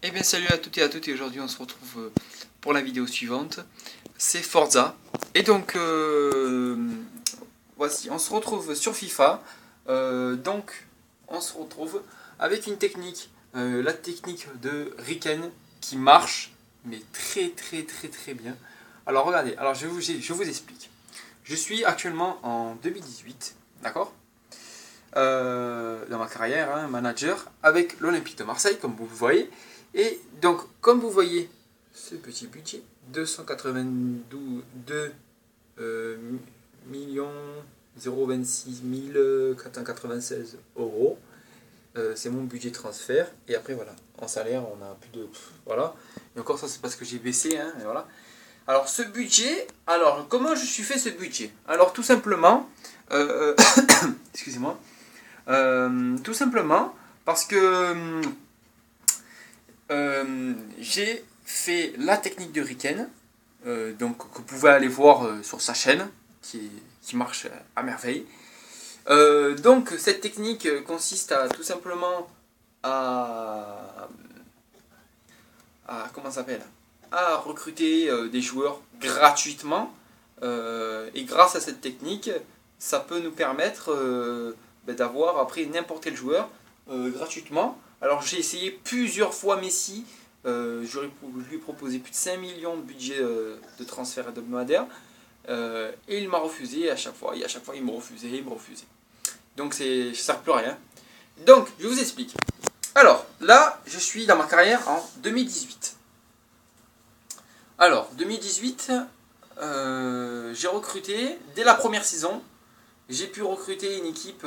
Eh bien salut à toutes et à toutes, et aujourd'hui on se retrouve pour la vidéo suivante, c'est Forza. Et donc voici, on se retrouve sur FIFA. Donc on se retrouve avec une technique, la technique de Riken qui marche, mais très bien. Alors regardez, alors je vous explique. Je suis actuellement en 2018, d'accord, dans ma carrière, hein, manager, avec l'Olympique de Marseille, comme vous le voyez. Et donc, comme vous voyez, ce petit budget, 292 millions 026 496 euros, c'est mon budget transfert. Et après, voilà, en salaire, on a plus de... Voilà. Et encore, ça, c'est parce que j'ai baissé, hein, et voilà. Alors, ce budget, alors, comment je suis fait ce budget? Alors, tout simplement, excusez-moi, tout simplement parce que j'ai fait la technique de Riken, donc que vous pouvez aller voir sur sa chaîne, qui marche à merveille. Donc cette technique consiste à tout simplement comment ça s'appelle, à recruter des joueurs gratuitement, et grâce à cette technique, ça peut nous permettre d'avoir après n'importe quel joueur gratuitement. Alors j'ai essayé plusieurs fois Messi, je lui ai proposé plus de 5 millions de budget de transfert hebdomadaire, et il m'a refusé à chaque fois, et à chaque fois il me refusait. Donc ça ne sert plus à rien. Donc je vous explique. Alors là, je suis dans ma carrière en 2018. Alors 2018, j'ai recruté dès la première saison. J'ai pu recruter une équipe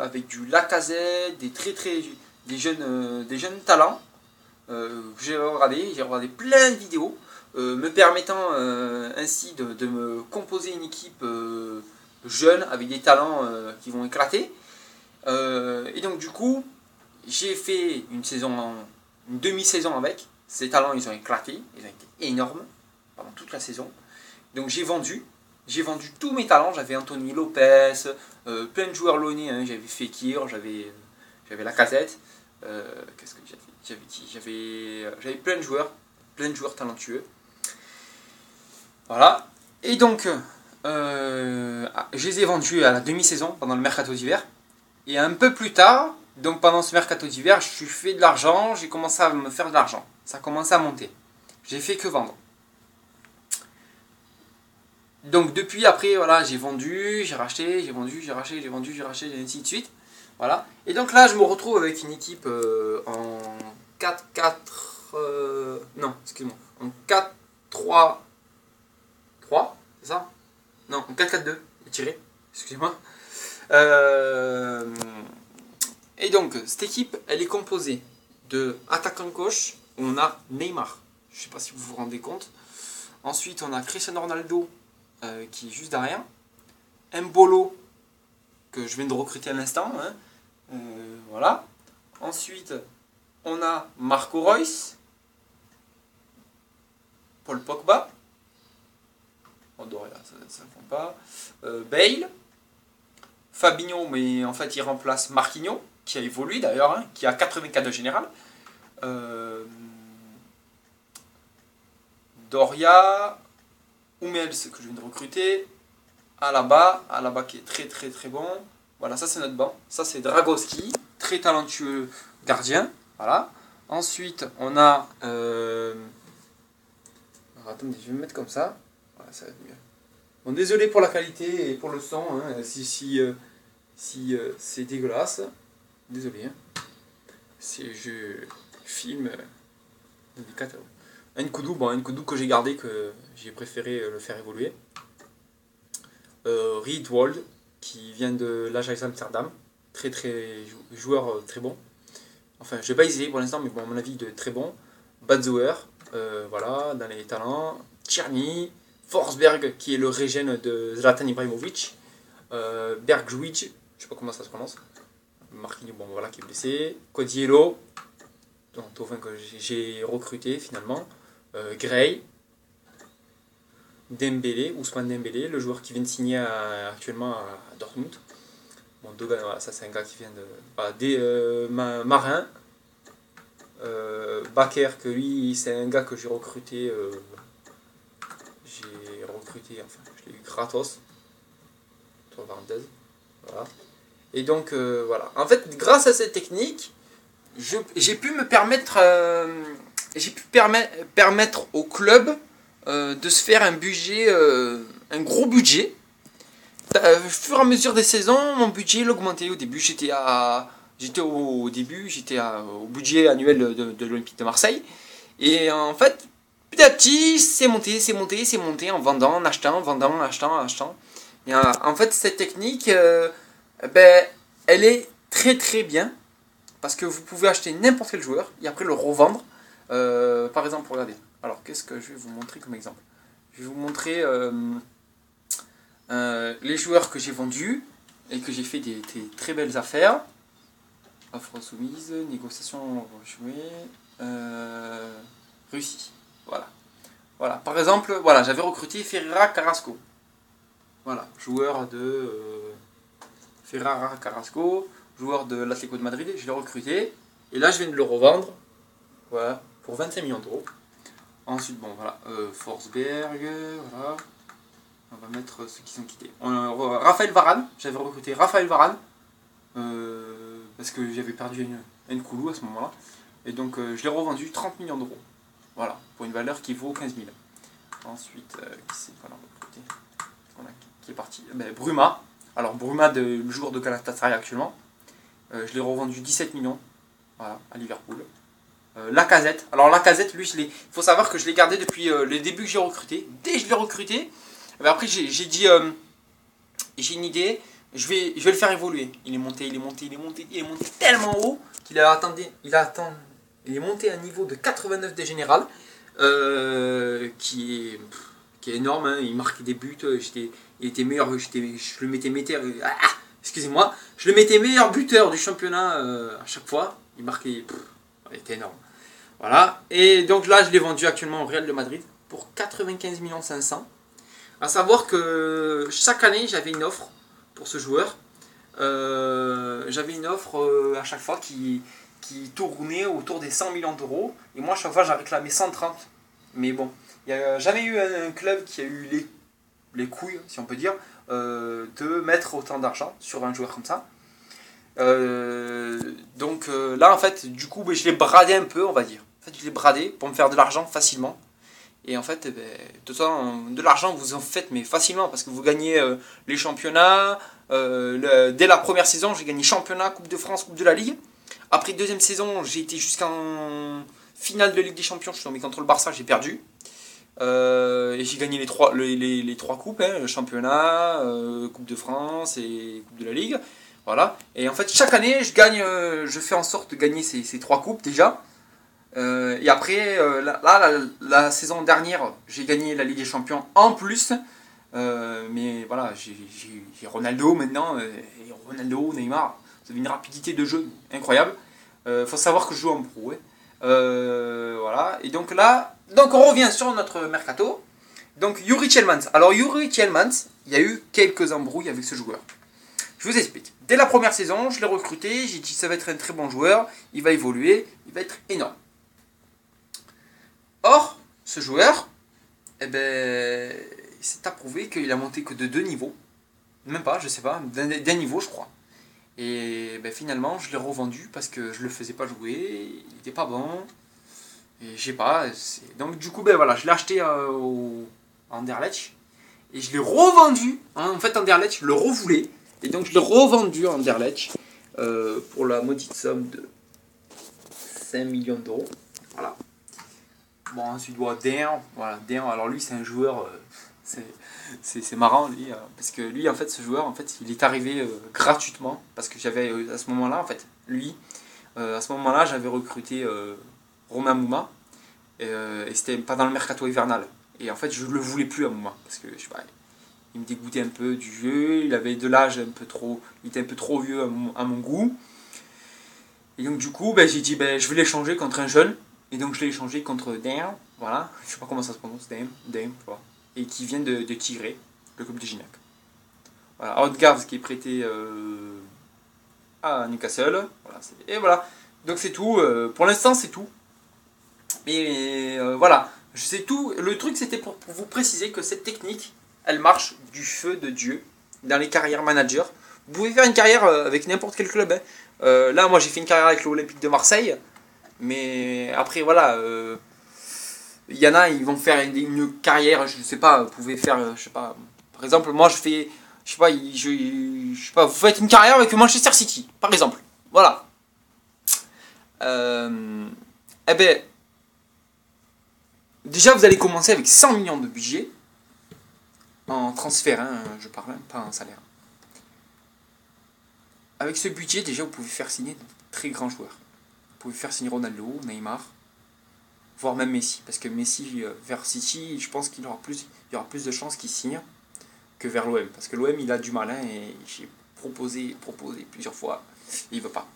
avec du Lacazette, des jeunes talents. J'ai regardé plein de vidéos, me permettant ainsi de me composer une équipe jeune avec des talents qui vont éclater. Et donc du coup, j'ai fait une demi-saison avec. Ces talents, ils ont éclaté, ils ont été énormes pendant toute la saison. Donc j'ai vendu tous mes talents. J'avais Anthony Lopez, plein de joueurs lyonnais, hein. J'avais Fekir, j'avais Lacazette. Qu'est-ce que j'avais plein de joueurs talentueux. Voilà. Et donc, je les ai vendus à la demi-saison pendant le mercato d'hiver. Et un peu plus tard, donc pendant ce mercato d'hiver, je suis fait de l'argent, j'ai commencé à me faire de l'argent. Ça a commencé à monter. J'ai fait que vendre. Donc depuis, après, voilà, j'ai vendu, j'ai racheté, j'ai vendu, j'ai racheté, j'ai vendu, j'ai racheté, et ainsi de suite. Voilà. Et donc là, je me retrouve avec une équipe en 4-4... non, excuse-moi. En 4-3-3, c'est ça? Non, en 4-4-2, tiré, excusez-moi. Et donc, cette équipe, elle est composée de attaquant gauche, où on a Neymar. Je ne sais pas si vous vous rendez compte. Ensuite, on a Cristiano Ronaldo, qui est juste derrière. Mbolo, que je viens de recruter à l'instant, hein. Voilà. Ensuite, on a Marco Reus, Paul Pogba. On devrait là, ça ne compte pas. Bale, Fabinho, mais en fait il remplace Marquinhos, qui a évolué d'ailleurs, hein, qui a 84 de général. Doria, Hummels, que je viens de recruter. Alaba qui est très bon. Voilà, ça c'est notre banc. Ça c'est Dragowski, très talentueux gardien. Voilà. Ensuite, on a... Alors, attendez, je vais me mettre comme ça. Voilà, ça va être mieux. Bon, désolé pour la qualité et pour le son, hein, si c'est dégueulasse. Désolé. Hein. Je filme Nkoudou que j'ai gardé, que j'ai préféré le faire évoluer. Riedwald, qui vient de l'Ajax Amsterdam, joueur très bon. Enfin, je vais pas essayer pour l'instant, mais bon, à mon avis, de très bon. Badzauer, voilà, dans les talents. Tcherny, Forsberg, qui est le régène de Zlatan Ibrahimovic. Bergwijn, je sais pas comment ça se prononce. Marquinhos, bon voilà, qui est blessé. Codiello, que j'ai recruté finalement. Gray. Dembélé, Ousmane Dembélé, le joueur qui vient de signer actuellement à Dortmund. Bon, Dogan, voilà, ça c'est un gars qui vient de... Voilà, Marin, Baker, que lui, c'est un gars que j'ai recruté. Enfin, je l'ai eu gratos. Entre parenthèses. Voilà. Et donc, voilà. En fait, grâce à cette technique, j'ai pu me permettre. Permettre au club de se faire un budget. Un gros budget. Au fur et à mesure des saisons, mon budget l'augmentait. Au début, j'étais au budget annuel de l'Olympique de Marseille. Et en fait, petit à petit, c'est monté en vendant, en achetant, en vendant, en achetant, en achetant. Et en fait, cette technique, elle est très très bien. Parce que vous pouvez acheter n'importe quel joueur et après le revendre. Par exemple, regardez. Alors, qu'est-ce que je vais vous montrer comme exemple? Je vais vous montrer les joueurs que j'ai vendus et que j'ai fait des très belles affaires. Offre soumise, négociation rejouée, Russie. Voilà. Voilà. Par exemple, voilà, j'avais recruté Ferreira Carrasco. Voilà, joueur de Ferreira Carrasco, joueur de l'Atlético de Madrid, je l'ai recruté. Et là, je viens de le revendre, voilà, pour 25 millions d'euros. Ensuite, bon, voilà, Forsberg, voilà. On va mettre ceux qui sont quittés. Raphaël Varane, j'avais recruté Raphaël Varane, parce que j'avais perdu une Koulou à ce moment-là. Et donc, je l'ai revendu 30 millions d'euros. Voilà, pour une valeur qui vaut 15 000. Ensuite, qui c'est qu'on a recruté qui est parti Bruma. Alors, Bruma, le joueur de Galatasaray actuellement. Je l'ai revendu 17 millions, voilà, à Liverpool. Lacazette. Alors, Lacazette, lui, il faut savoir que je l'ai gardé depuis les débuts que j'ai recruté. Dès que je l'ai recruté, après, j'ai dit, j'ai une idée, je vais le faire évoluer. Il est monté tellement haut qu'il il est monté à un niveau de 89 des générales, qui est énorme, hein. Il marquait des buts, il était meilleur, je le mettais excusez-moi, je le mettais meilleur buteur du championnat à chaque fois. Il marquait, il était énorme. Voilà, et donc là je l'ai vendu actuellement au Real de Madrid pour 95 500 000. A savoir que chaque année j'avais une offre pour ce joueur. J'avais une offre à chaque fois qui tournait autour des 100 millions d'euros. Et moi, à chaque fois, j'ai réclamé 130. Mais bon, il n'y a jamais eu un club qui a eu les couilles, si on peut dire, de mettre autant d'argent sur un joueur comme ça. Donc là, en fait, du coup, je l'ai bradé un peu, on va dire. En fait, je l'ai bradé pour me faire de l'argent facilement. Et en fait, de l'argent, vous en faites, mais facilement, parce que vous gagnez les championnats. Dès la première saison, j'ai gagné championnat, Coupe de France, Coupe de la Ligue. Après, deuxième saison, j'ai été jusqu'en finale de Ligue des Champions. Je suis tombé contre le Barça, j'ai perdu. Et j'ai gagné les trois coupes, hein, le championnat, Coupe de France et Coupe de la Ligue. Voilà. Et en fait, chaque année, je fais en sorte de gagner ces trois coupes déjà. Et après, la saison dernière, j'ai gagné la Ligue des Champions en plus. Mais voilà, j'ai Ronaldo maintenant. Et Ronaldo, Neymar, vous avez une rapidité de jeu incroyable. Faut savoir que je joue en pro. Ouais. Voilà. Et donc là, on revient sur notre mercato. Donc Yuri Tielemans. Alors Yuri Tielemans, il y a eu quelques embrouilles avec ce joueur. Je vous explique. Dès la première saison, je l'ai recruté. J'ai dit ça va être un très bon joueur. Il va évoluer. Il va être énorme. Or, ce joueur, il s'est approuvé qu'il a monté que de 2 niveaux. Même pas, je sais pas, d'un niveau, je crois. Et finalement, je l'ai revendu parce que je le faisais pas jouer, il était pas bon. Et je sais pas. Donc, du coup, voilà, je l'ai acheté à Anderlecht. Et je l'ai revendu. En fait, Anderlecht, je le revoulais. Et donc, je l'ai revendu à Anderlecht pour la maudite somme de 5 millions d'euros. Voilà. Bon, ensuite, Dain. Voilà, Dain, alors lui, c'est un joueur. C'est marrant, lui. Parce que lui, en fait, ce joueur, en fait, il est arrivé gratuitement. Parce que j'avais, à ce moment-là, en fait, lui, à ce moment-là, j'avais recruté Romain Mouma. Et c'était pas dans le mercato hivernal. Et en fait, je le voulais plus à Mouma. Parce que, je sais pas, il me dégoûtait un peu du jeu. Il avait de l'âge un peu trop. Il était un peu trop vieux à mon goût. Et donc, du coup, j'ai dit, je vais l'échanger contre un jeune. Et donc, je l'ai échangé contre Dain. Voilà, je sais pas comment ça se prononce, Dain, voilà. Et qui vient de Tigray, le club de Gignac. Voilà, Outgards qui est prêté à Newcastle. Voilà, et voilà. Donc c'est tout. Pour l'instant, c'est tout. Mais voilà. C'est tout. Le truc, c'était pour vous préciser que cette technique, elle marche du feu de Dieu dans les carrières managers. Vous pouvez faire une carrière avec n'importe quel club. Hein. Là, moi, j'ai fait une carrière avec l'Olympique de Marseille. Mais après, voilà. Il y en a, ils vont faire une carrière, je sais pas, vous pouvez faire, je sais pas. Par exemple, moi, je fais, je sais pas, je sais pas, vous faites une carrière avec Manchester City, par exemple. Voilà. Eh ben, déjà, vous allez commencer avec 100 millions de budget. En transfert, hein, je parle, hein, pas en salaire. Avec ce budget, déjà, vous pouvez faire signer de très grands joueurs. Vous pouvez faire signer Ronaldo, Neymar, voire même Messi. Parce que Messi, vers City, je pense qu'il y aura plus de chances qu'il signe que vers l'OM. Parce que l'OM, il a du mal, hein, et j'ai proposé plusieurs fois, et il veut pas.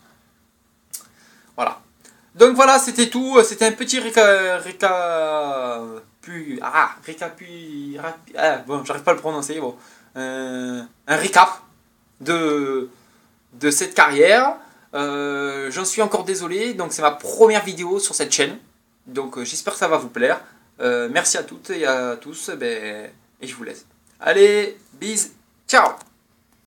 Voilà. Donc voilà, c'était tout. C'était un petit bon, j'arrive pas à le prononcer. Bon, un récap de cette carrière. J'en suis encore désolé. Donc c'est ma première vidéo sur cette chaîne. Donc j'espère que ça va vous plaire. Merci à toutes et à tous. Et je vous laisse. Allez, bis, ciao.